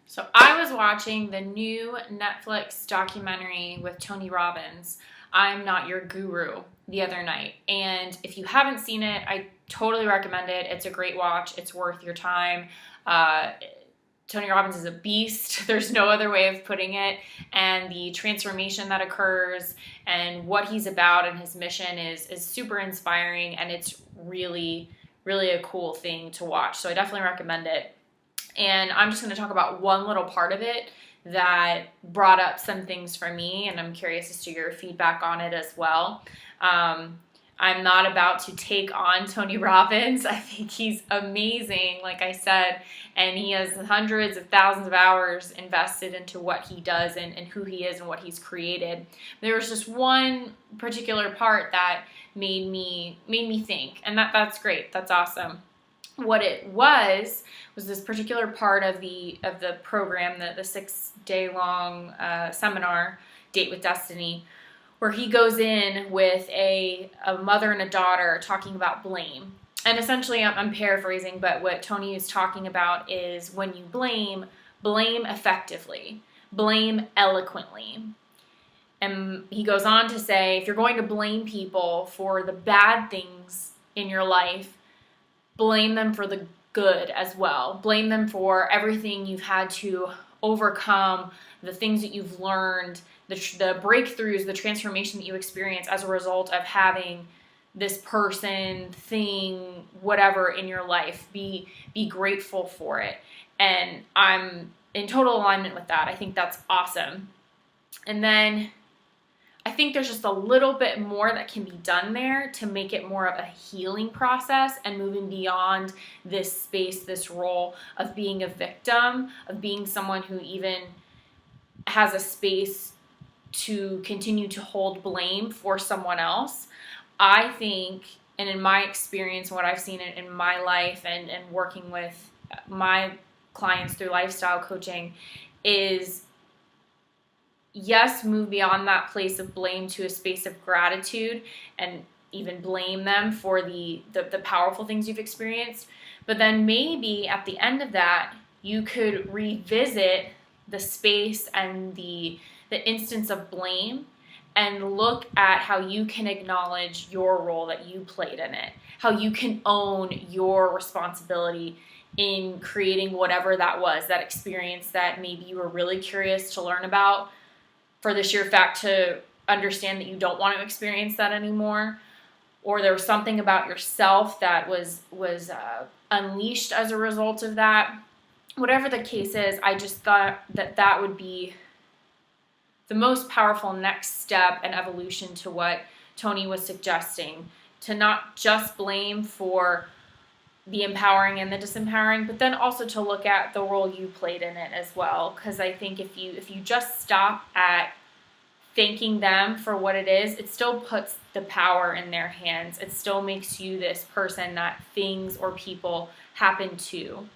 So I was watching the new Netflix documentary with Tony Robbins, I'm Not Your Guru, the other night. And if you haven't seen it, I totally recommend it. It's a great watch. It's worth your time. Uh, Tony Robbins is a beast. There's no other way of putting it. And the transformation that occurs and what he's about and his mission is super inspiring. And it's really, really a cool thing to watch. So I definitely recommend it. And I'm just going to talk about one little part of it that brought up some things for me, and I'm curious as to your feedback on it as well. I'm not about to take on Tony Robbins. I think he's amazing, like I said, and he has hundreds of thousands of hours invested into what he does and who he is and what he's created. There was just one particular part that made me think, and that's great. That's awesome. What it was this particular part of the program, the 6-day long seminar, Date with Destiny, where he goes in with a mother and a daughter talking about blame. And essentially, I'm paraphrasing, but what Tony is talking about is when you blame effectively, blame eloquently. And he goes on to say, if you're going to blame people for the bad things in your life, blame them for the good as well. Blame them for everything you've had to overcome, the things that you've learned, the breakthroughs, the transformation that you experience as a result of having this person, thing, whatever in your life. Be grateful for it. And I'm in total alignment with that. I think that's awesome. And then I think there's just a little bit more that can be done there to make it more of a healing process and moving beyond this space, this role of being a victim, of being someone who even has a space to continue to hold blame for someone else. I think, and in my experience, what I've seen in my life and working with my clients through lifestyle coaching is, yes, move beyond that place of blame to a space of gratitude and even blame them for the powerful things you've experienced. But then maybe at the end of that, you could revisit the space and the instance of blame and look at how you can acknowledge your role that you played in it, how you can own your responsibility in creating whatever that was, that experience that maybe you were really curious to learn about, for the sheer fact to understand that you don't want to experience that anymore, or there was something about yourself that was unleashed as a result of that. Whatever the case is, I just thought that would be the most powerful next step and evolution to what Tony was suggesting, to not just blame for the empowering and the disempowering, but then also to look at the role you played in it as well. Because I think if you just stop at thanking them for what it is, it still puts the power in their hands. It still makes you this person that things or people happen to.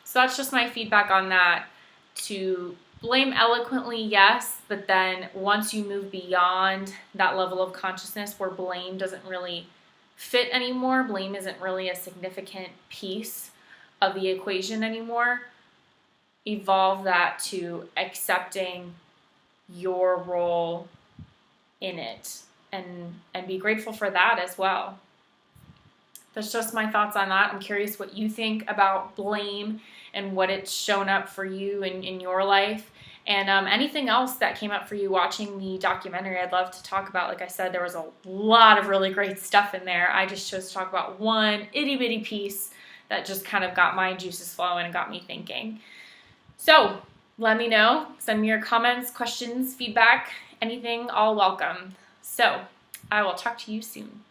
So that's just my feedback on that. To blame eloquently, yes, but then once you move beyond that level of consciousness where blame doesn't really fit anymore, blame isn't really a significant piece of the equation anymore, evolve that to accepting your role in it and be grateful for that as well. That's just my thoughts on that. I'm curious what you think about blame and what it's shown up for you in your life. And anything else that came up for you watching the documentary, I'd love to talk about. Like I said, there was a lot of really great stuff in there. I just chose to talk about one itty-bitty piece that just kind of got my juices flowing and got me thinking. So let me know. Send me your comments, questions, feedback, anything, all welcome. So I will talk to you soon.